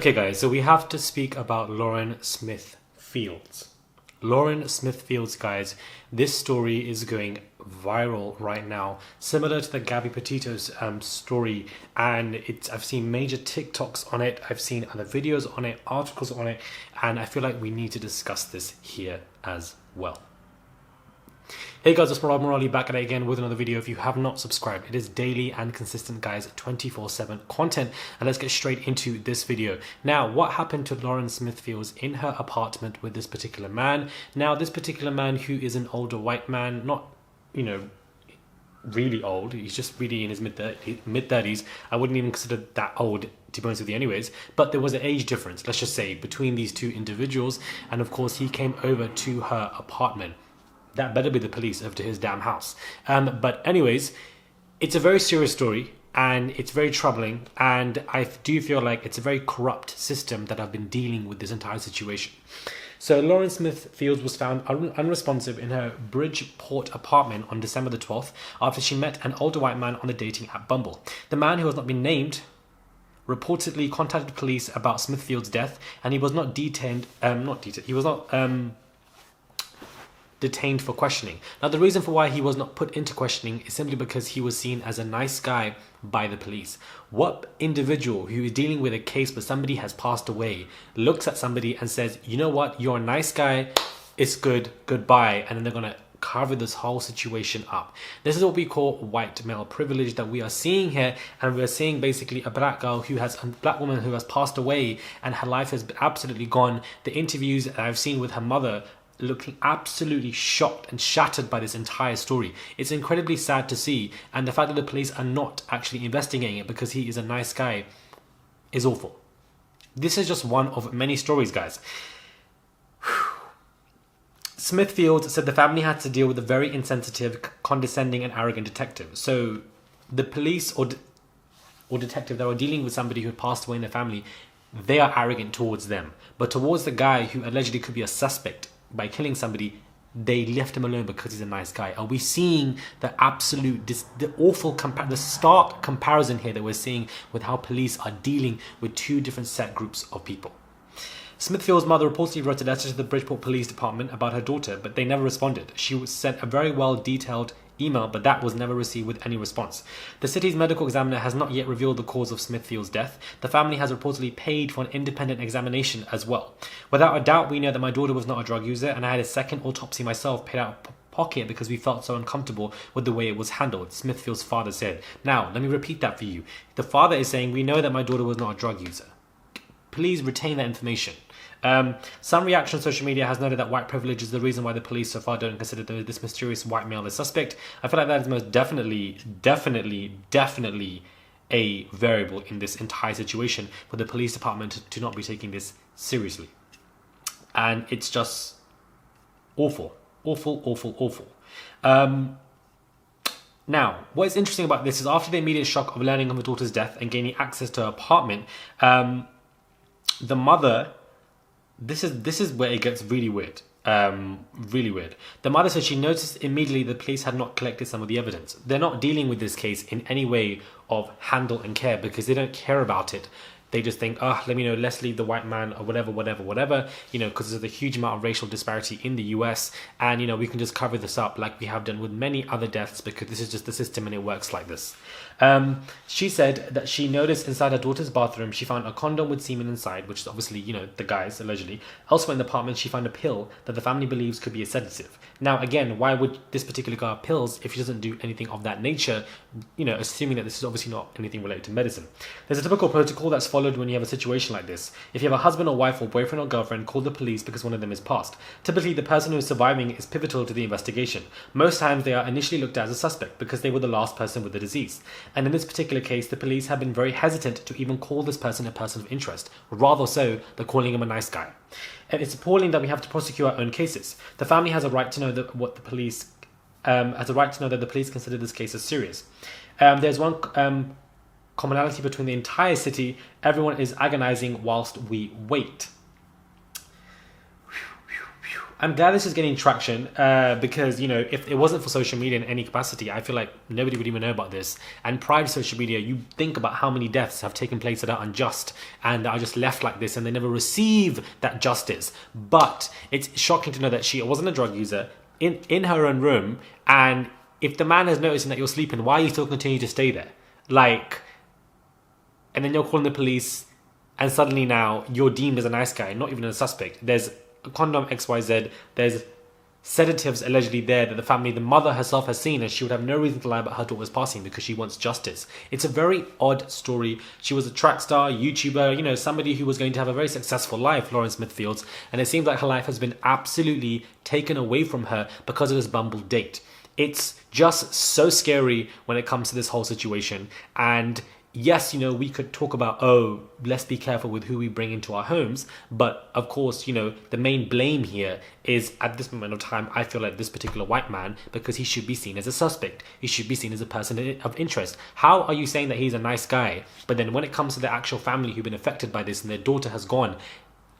Okay guys, so we have to speak about Lauren Smith Fields. Lauren Smith Fields, guys, this story is going viral right now, similar to the Gabby Petito's story, and I've seen major TikToks on it, I've seen other videos on it, articles on it, and I feel like we need to discuss this here as well. Hey guys, it's Murad Murali back at it again with another video. If you have not subscribed, it is daily and consistent, guys, 24/7 content. And let's get straight into this video. Now, what happened to Lauren Smith Fields in her apartment with this particular man? Now, this particular man, who is an older white man, not, really old, he's just really in his mid-30s. I wouldn't even consider that old, to be honest with you anyways, but there was an age difference, let's just say, between these two individuals. And of course, he came over to her apartment. That better be the police over to his damn house. But anyways, it's a very serious story and it's very troubling. And I do feel like it's a very corrupt system that have been dealing with this entire situation. So Lauren Smith Fields was found unresponsive in her Bridgeport apartment on December the 12th after she met an older white man on the dating app Bumble. The man, who has not been named, reportedly contacted police about Smith Fields' death, and he was not detained. Detained for questioning. Now, the reason for why he was not put into questioning is simply because he was seen as a nice guy by the police. What individual who is dealing with a case where somebody has passed away looks at somebody and says, you know what, you're a nice guy, it's good, goodbye, and then they're gonna cover this whole situation up? This is what we call white male privilege that we are seeing here, and we're seeing basically a black woman who has passed away and her life has been absolutely gone. The interviews that I've seen with her mother, looking absolutely shocked and shattered by this entire story. It's incredibly sad to see, and the fact that the police are not actually investigating it because he is a nice guy is awful. This is just one of many stories, guys. Smith Fields said the family had to deal with a very insensitive, condescending and arrogant detective. So the police or detective that were dealing with somebody who had passed away in their family, they are arrogant towards them. But towards the guy who allegedly could be a suspect by killing somebody, they left him alone because he's a nice guy. Are we seeing the stark comparison here that we're seeing with how police are dealing with two different set groups of people? Smithfield's mother reportedly wrote a letter to the Bridgeport Police Department about her daughter, but they never responded. She was sent a very well detailed email, but that was never received with any response. The city's medical examiner has not yet revealed the cause of Smithfield's death. The family has reportedly paid for an independent examination as well. Without a doubt, we know that my daughter was not a drug user, and I had a second autopsy myself paid out of pocket because we felt so uncomfortable with the way it was handled, Smithfield's father said. Now, let me repeat that for you. The father is saying, we know that my daughter was not a drug user. Please retain that information. Some reaction on social media has noted that white privilege is the reason why the police so far don't consider this mysterious white male a suspect. I feel like that is most definitely a variable in this entire situation for the police department to not be taking this seriously. And it's just awful. Now, what is interesting about this is after the immediate shock of learning of her daughter's death and gaining access to her apartment, the mother, this is where it gets really weird. Really weird. The mother said she noticed immediately the police had not collected some of the evidence. They're not dealing with this case in any way of handle and care because they don't care about it. They just think, let's leave the white man or whatever, because there's a huge amount of racial disparity in the US, and, we can just cover this up like we have done with many other deaths because this is just the system and it works like this. She said that she noticed inside her daughter's bathroom, she found a condom with semen inside, which is obviously, the guy's, allegedly. Elsewhere in the apartment, she found a pill that the family believes could be a sedative. Now, again, why would this particular guy have pills if he doesn't do anything of that nature, assuming that this is obviously not anything related to medicine? There's a typical protocol that's followed when you have a situation like this. If you have a husband or wife or boyfriend or girlfriend, call the police because one of them is passed. Typically, the person who is surviving is pivotal to the investigation. Most times, they are initially looked at as a suspect because they were the last person with the disease. And in this particular case, the police have been very hesitant to even call this person a person of interest. Rather so, they're calling him a nice guy. And it's appalling that we have to prosecute our own cases. The family has a right to know that the police consider this case as serious. There's one commonality between the entire city. Everyone is agonizing whilst we wait. I'm glad this is getting traction because, you know, if it wasn't for social media in any capacity, I feel like nobody would even know about this. And prior to social media, you think about how many deaths have taken place that are unjust and that are just left like this and they never receive that justice. But it's shocking to know that she wasn't a drug user in her own room. And if the man is noticing that you're sleeping, why are you still continuing to stay there? Like, and then you're calling the police and suddenly now you're deemed as a nice guy, not even a suspect. There's a condom XYZ, there's sedatives allegedly there that the mother herself has seen, and she would have no reason to lie about her daughter's passing because she wants justice. It's a very odd story. She was a track star, YouTuber, you know, somebody who was going to have a very successful life, Lauren Smith-Fields, and it seems like her life has been absolutely taken away from her because of this Bumble date. It's just so scary when it comes to this whole situation. And yes, you know, we could talk about, oh, let's be careful with who we bring into our homes. But of course, you know, the main blame here is at this moment of time, I feel like this particular white man, because he should be seen as a suspect. He should be seen as a person of interest. How are you saying that he's a nice guy, but then when it comes to the actual family who've been affected by this and their daughter has gone,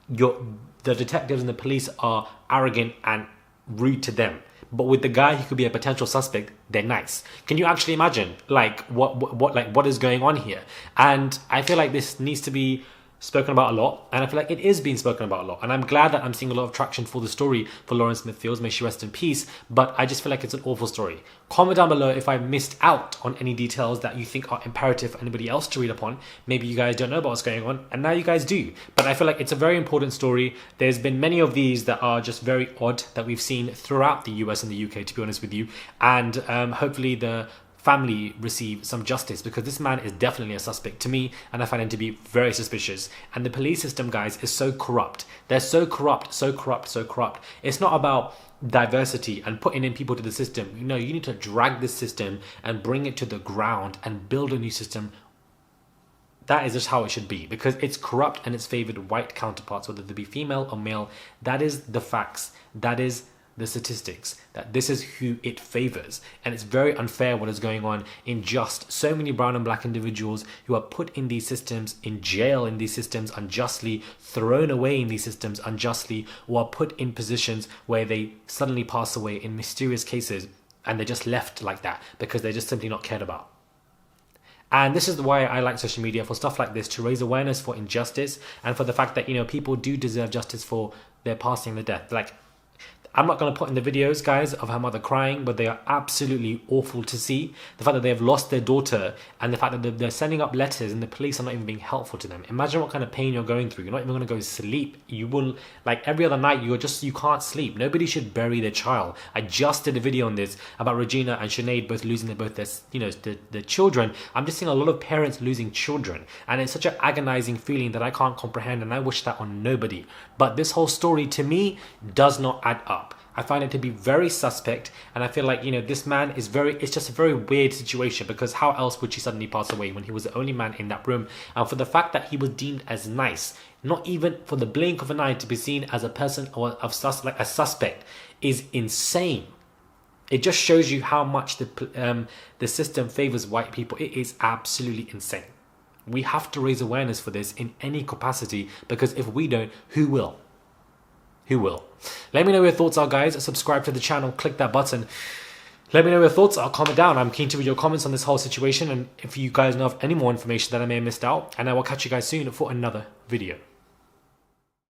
the detectives and the police are arrogant and rude to them? But with the guy who could be a potential suspect, they're nice. Can you actually imagine like what is going on here? And I feel like this needs to be spoken about a lot, and I feel like it is being spoken about a lot, and I'm glad that I'm seeing a lot of traction for the story for Lauren Smith-Fields. May she rest in peace. But I just feel like it's an awful story. Comment down below if I missed out on any details that you think are imperative for anybody else to read upon. Maybe you guys don't know about what's going on, and now you guys do. But I feel like it's a very important story. There's been many of these that are just very odd that we've seen throughout the US and the UK, to be honest with you, and hopefully the family receive some justice, because this man is definitely a suspect to me, and I find him to be very suspicious. And the police system, guys, is so corrupt. They're so corrupt, so corrupt, so corrupt. It's not about diversity and putting in people to the system. You know, you need to drag this system and bring it to the ground and build a new system. That is just how it should be, because it's corrupt and it's favored white counterparts, whether they be female or male. That is the facts. That is the statistics, that this is who it favors. And it's very unfair what is going on in just so many brown and black individuals who are put in these systems, in jail in these systems unjustly, thrown away in these systems unjustly, or are put in positions where they suddenly pass away in mysterious cases, and they're just left like that because they're just simply not cared about. And this is why I like social media, for stuff like this, to raise awareness for injustice and for the fact that, you know, people do deserve justice for their passing, their death. Like, I'm not going to put in the videos, guys, of her mother crying, but they are absolutely awful to see. The fact that they have lost their daughter, and the fact that they're sending up letters and the police are not even being helpful to them. Imagine what kind of pain you're going through. You're not even going to go sleep. You will, like every other night, you can't sleep. Nobody should bury their child. I just did a video on this about Regina and Sinead both losing their children. I'm just seeing a lot of parents losing children, and it's such an agonizing feeling that I can't comprehend, and I wish that on nobody. But this whole story, to me, does not add up. I find it to be very suspect, and I feel like, you know, this man is it's just a very weird situation, because how else would she suddenly pass away when he was the only man in that room? And for the fact that he was deemed as nice, not even for the blink of an eye to be seen as a person or a suspect, is insane. It just shows you how much the system favors white people. It is absolutely insane. We have to raise awareness for this in any capacity, because if we don't, who will? Who will? Let me know what your thoughts are, guys. Subscribe to the channel, click that button. Let me know what your thoughts are. Comment down. I'm keen to read your comments on this whole situation, and if you guys know of any more information that I may have missed out. And I will catch you guys soon for another video.